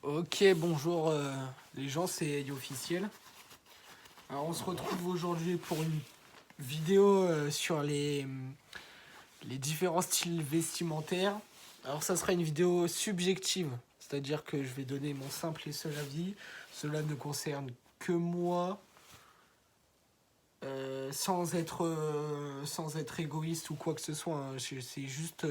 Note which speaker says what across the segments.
Speaker 1: Ok, bonjour les gens, c'est Officiel. Alors on se retrouve aujourd'hui pour une vidéo sur les différents styles vestimentaires. Alors ça sera une vidéo subjective, c'est-à-dire que je vais donner mon simple et seul avis. Cela ne concerne que moi, sans être égoïste ou quoi que ce soit, hein. C'est juste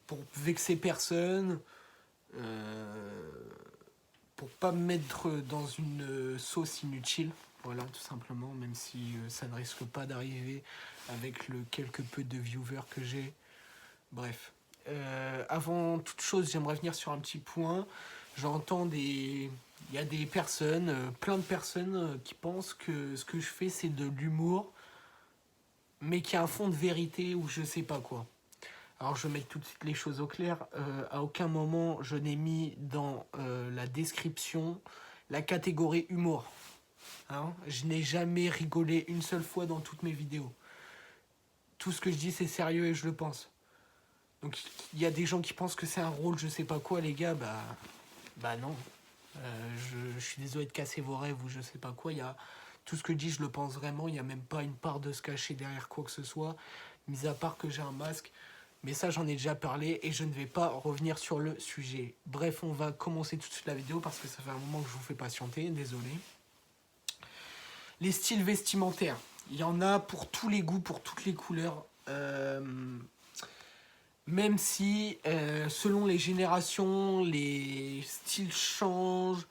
Speaker 1: pour vexer personne. Euh, pour pas me mettre dans une sauce inutile. Voilà, tout simplement, même si ça ne risque pas d'arriver avec le quelque peu de viewers que j'ai. Bref. Avant toute chose, j'aimerais venir sur un petit point. J'entends des... Il y a des personnes, plein de personnes qui pensent que ce que je fais, c'est de l'humour, mais qui a un fond de vérité ou je sais pas quoi. Alors je vais mettre tout de suite les choses au clair. À aucun moment je n'ai mis dans la description la catégorie humour. Hein, je n'ai jamais rigolé une seule fois dans toutes mes vidéos. Tout ce que je dis c'est sérieux et je le pense. Donc il y a des gens qui pensent que c'est un rôle je sais pas quoi les gars, bah non. Je suis désolé de casser vos rêves ou je sais pas quoi. Tout ce que je dis je le pense vraiment. Il n'y a même pas une part de se cacher derrière quoi que ce soit. Mis à part que j'ai un masque. Mais ça, j'en ai déjà parlé et je ne vais pas revenir sur le sujet. Bref, on va commencer tout de suite la vidéo parce que ça fait un moment que je vous fais patienter, désolé. Les styles vestimentaires. Il y en a pour tous les goûts, pour toutes les couleurs. Même si, selon les générations, les styles changent.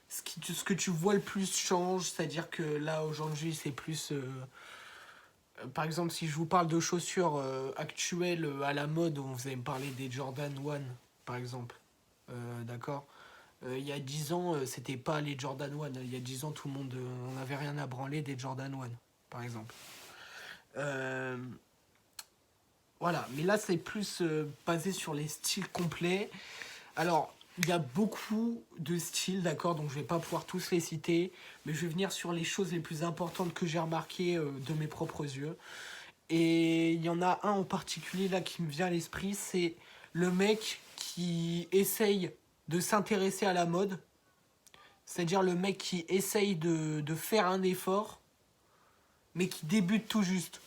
Speaker 1: Ce que tu vois le plus change. C'est-à-dire que là, aujourd'hui, c'est plus... par exemple, si je vous parle de chaussures actuelles à la mode, vous allez me parler des Jordan 1, par exemple. D'accord. Il y a 10 ans, c'était pas les Jordan 1. Il y a 10 ans, tout le monde, on n'avait rien à branler des Jordan 1, par exemple. Euh, voilà, mais là, c'est plus basé sur les styles complets. Alors, il y a beaucoup de styles, d'accord, donc je vais pas pouvoir tous les citer, mais je vais venir sur les choses les plus importantes que j'ai remarquées de mes propres yeux. Et il y en a un en particulier là qui me vient à l'esprit, c'est le mec qui essaye de s'intéresser à la mode. C'est-à-dire le mec qui essaye de faire un effort, mais qui débute tout juste.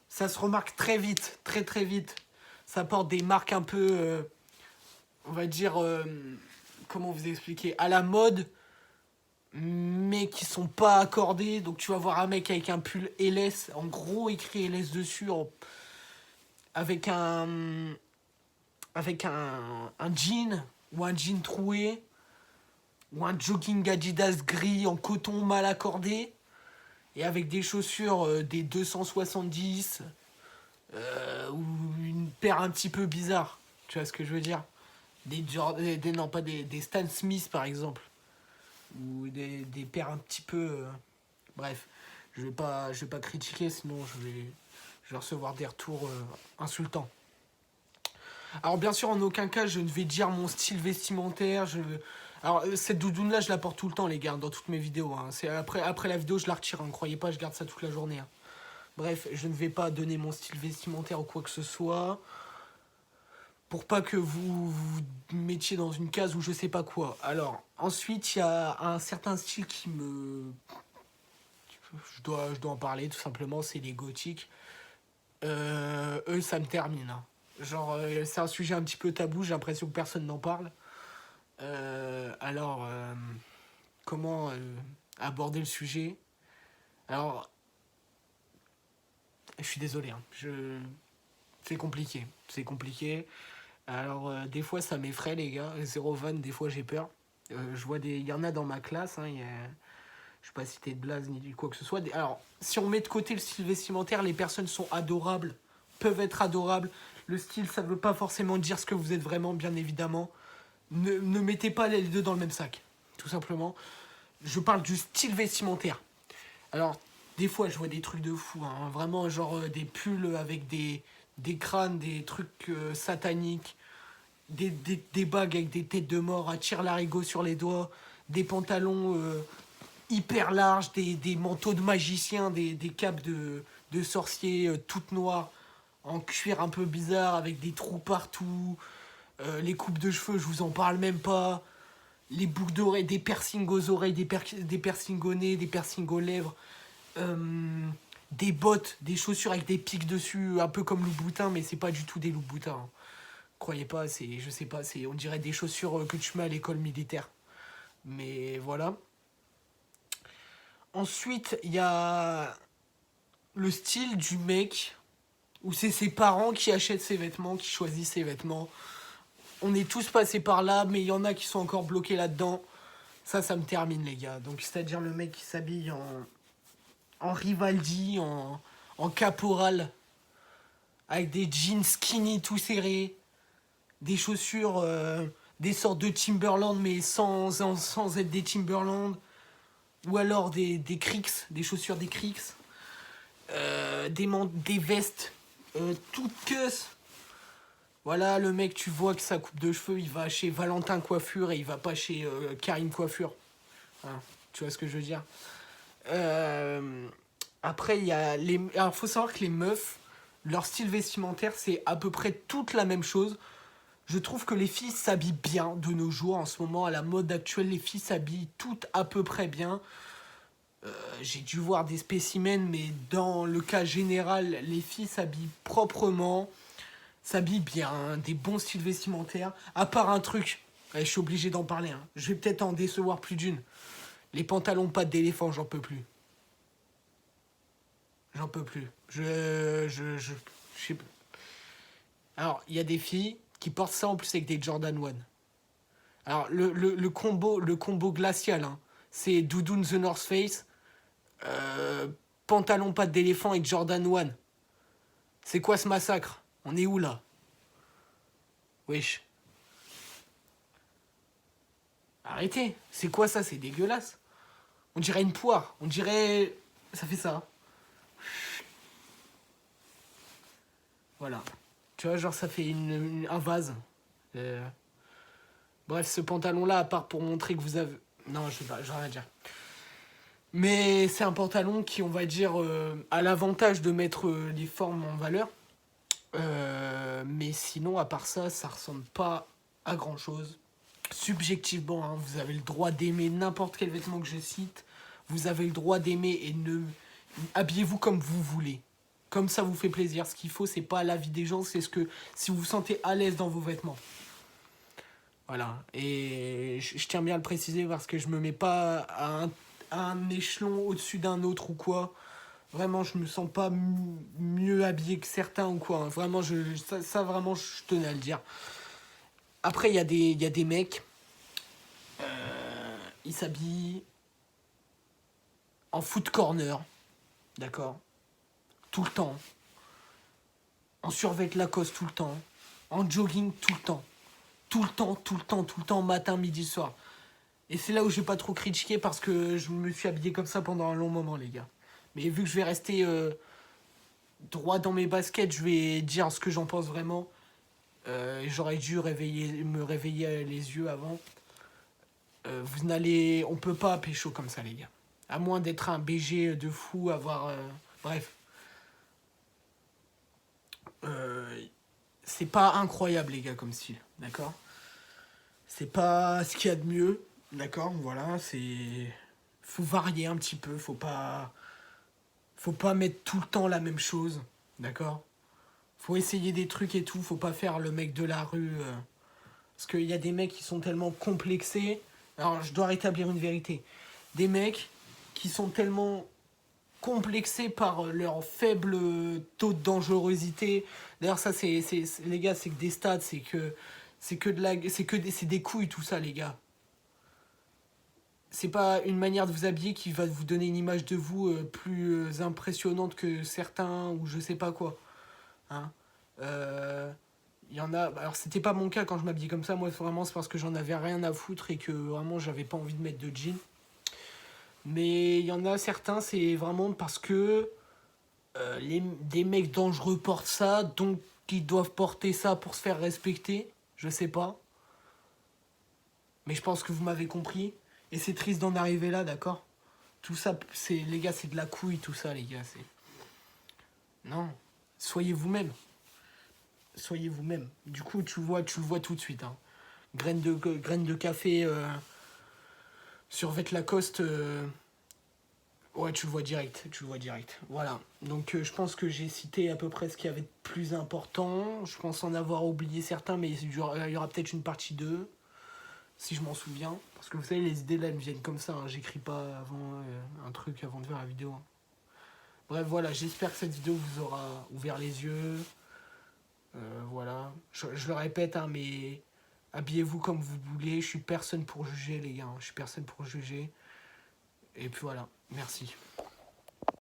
Speaker 1: Ça se remarque très vite, très très vite. Ça porte des marques un peu, on va dire, comment vous expliquer, à la mode, mais qui sont pas accordées. Donc tu vas voir un mec avec un pull LS, en gros écrit LS dessus, avec un jean ou un jean troué ou un jogging Adidas gris en coton mal accordé et avec des chaussures des 270 ou une paire un petit peu bizarre. Tu vois ce que je veux dire? Non, pas des Stan Smith par exemple. Ou des paires un petit peu. Bref, je vais pas critiquer, sinon je vais recevoir des retours insultants. Alors bien sûr, en aucun cas, je ne vais dire mon style vestimentaire. Alors cette doudoune là, je la porte tout le temps, les gars, dans toutes mes vidéos. Hein. C'est après la vidéo, je la retire. Hein. Croyez pas, je garde ça toute la journée. Hein. Bref, je ne vais pas donner mon style vestimentaire ou quoi que ce soit. Pour pas que vous mettiez dans une case ou je sais pas quoi. Alors, ensuite, il y a un certain style qui me... je dois en parler tout simplement, c'est les gothiques. Eux, ça me termine. Hein. Genre, c'est un sujet un petit peu tabou, j'ai l'impression que personne n'en parle. Alors, comment aborder le sujet? Alors, je suis désolé, hein, c'est compliqué. C'est compliqué. Alors, des fois, ça m'effraie, les gars. Zéro van, des fois, j'ai peur. Je vois des. Il y en a dans ma classe, hein, je ne vais pas citer de blase ni quoi que ce soit. Alors, si on met de côté le style vestimentaire, les personnes sont adorables, peuvent être adorables. Le style, ça ne veut pas forcément dire ce que vous êtes vraiment, bien évidemment. Ne mettez pas les deux dans le même sac, tout simplement. Je parle du style vestimentaire. Alors, des fois, je vois des trucs de fou, hein, vraiment, genre des pulls avec des crânes, des trucs sataniques, des bagues avec des têtes de mort à tire-larigot sur les doigts, des pantalons hyper larges, des manteaux de magiciens, des capes de sorciers toutes noires, en cuir un peu bizarre, avec des trous partout, les coupes de cheveux, je vous en parle même pas. les boucles d'oreilles, des piercings aux oreilles, des piercings au nez, des piercings aux lèvres, des bottes, des chaussures avec des pics dessus, un peu comme Louboutin, mais c'est pas du tout des Louboutins. Hein. Croyez pas, je sais pas, on dirait des chaussures que tu mets à l'école militaire. Mais voilà. Ensuite, il y a le style du mec, où c'est ses parents qui achètent ses vêtements, qui choisissent ses vêtements. On est tous passés par là, mais il y en a qui sont encore bloqués là-dedans. Ça me termine, les gars. Donc, c'est-à-dire le mec qui s'habille en Rivaldi, en caporal, avec des jeans skinny tout serrés, des chaussures, des sortes de Timberland, mais sans être des Timberland, ou alors des Cricks, des chaussures des Cricks, des vestes toutes queues. Voilà, le mec, tu vois que sa coupe de cheveux, il va chez Valentin Coiffure et il va pas chez Karine Coiffure. Hein, tu vois ce que je veux dire. Après, il y a les... Alors, faut savoir que les meufs, leur style vestimentaire, c'est à peu près toute la même chose. Je trouve que les filles s'habillent bien de nos jours. En ce moment, à la mode actuelle, les filles s'habillent toutes à peu près bien. J'ai dû voir des spécimens, mais dans le cas général, les filles s'habillent proprement, s'habillent bien, hein, des bons styles vestimentaires. À part un truc, je suis obligé d'en parler. Hein. Je vais peut-être en décevoir plus d'une. Les pantalons pattes d'éléphant, j'en peux plus. J'en peux plus. Je sais pas. Alors, il y a des filles qui portent ça en plus avec des Jordan 1. Alors, le combo glacial, hein, c'est Doudoune The North Face, pantalon pattes d'éléphant et Jordan 1. C'est quoi ce massacre? On est où là? Wesh. Arrêtez. C'est quoi ça? C'est dégueulasse. On dirait une poire. On dirait... Ça fait ça. Voilà. Tu vois, genre ça fait un vase. Euh, Bref, ce pantalon-là, à part pour montrer que vous avez... Non, je sais pas, j'ai rien à dire. Mais c'est un pantalon qui, on va dire, a l'avantage de mettre les formes en valeur. Mais sinon, à part ça, ça ressemble pas à grand-chose. Subjectivement, hein, vous avez le droit d'aimer n'importe quel vêtement que je cite. Vous avez le droit d'aimer et ne... Habillez-vous comme vous voulez. Comme ça vous fait plaisir. Ce qu'il faut, c'est pas l'avis des gens, c'est ce que... Si vous vous sentez à l'aise dans vos vêtements. Voilà. Et je tiens bien à le préciser parce que je me mets pas à un échelon au-dessus d'un autre ou quoi. Vraiment, je me sens pas mieux habillé que certains ou quoi. Hein. Vraiment, ça, vraiment, je tenais à le dire. Après, il y a des mecs, ils s'habillent en foot corner, d'accord? Tout le temps. En survêt Lacoste tout le temps. En jogging tout le temps. Tout le temps, tout le temps, tout le temps, matin, midi, soir. Et c'est là où je vais pas trop critiquer parce que je me suis habillé comme ça pendant un long moment, les gars. Mais vu que je vais rester droit dans mes baskets, je vais dire ce que j'en pense vraiment. J'aurais dû me réveiller les yeux avant. On peut pas pécho comme ça, les gars. À moins d'être un BG de fou, avoir... bref. C'est pas incroyable, les gars, comme style, d'accord? C'est pas ce qu'il y a de mieux, d'accord? Voilà, c'est... Faut varier un petit peu, faut pas mettre tout le temps la même chose, d'accord? Faut essayer des trucs et tout, faut pas faire le mec de la rue. Parce qu'il y a des mecs qui sont tellement complexés. Alors, je dois rétablir une vérité. Des mecs qui sont tellement complexés par leur faible taux de dangerosité. D'ailleurs, ça, les gars, c'est que des stats, c'est des couilles, tout ça, les gars. C'est pas une manière de vous habiller qui va vous donner une image de vous plus impressionnante que certains ou je sais pas quoi. Hein. Il y en a. Alors, c'était pas mon cas quand je m'habillais comme ça. Moi, vraiment, c'est parce que j'en avais rien à foutre et que vraiment, j'avais pas envie de mettre de jean. Mais il y en a certains, c'est vraiment parce que des mecs dangereux portent ça, donc ils doivent porter ça pour se faire respecter. Je sais pas. Mais je pense que vous m'avez compris. Et c'est triste d'en arriver là, d'accord? Tout ça, les gars, c'est de la couille, tout ça, les gars. Non. Soyez vous-même. Soyez vous-même. Du coup, tu le vois tout de suite. Hein. Graines de café Survêt Lacoste, ouais, tu le vois direct, tu le vois direct. Voilà. Donc je pense que j'ai cité à peu près ce qu'il y avait de plus important. Je pense en avoir oublié certains, mais il y aura peut-être une partie 2 si je m'en souviens. Parce que vous savez, les idées là, elles me viennent comme ça, hein. J'écris pas avant un truc avant de faire la vidéo, hein. Bref, voilà, j'espère que cette vidéo vous aura ouvert les yeux. Voilà. Je le répète, hein, mais habillez-vous comme vous voulez. Je suis personne pour juger, les gars, hein. Je suis personne pour juger. Et puis voilà, merci.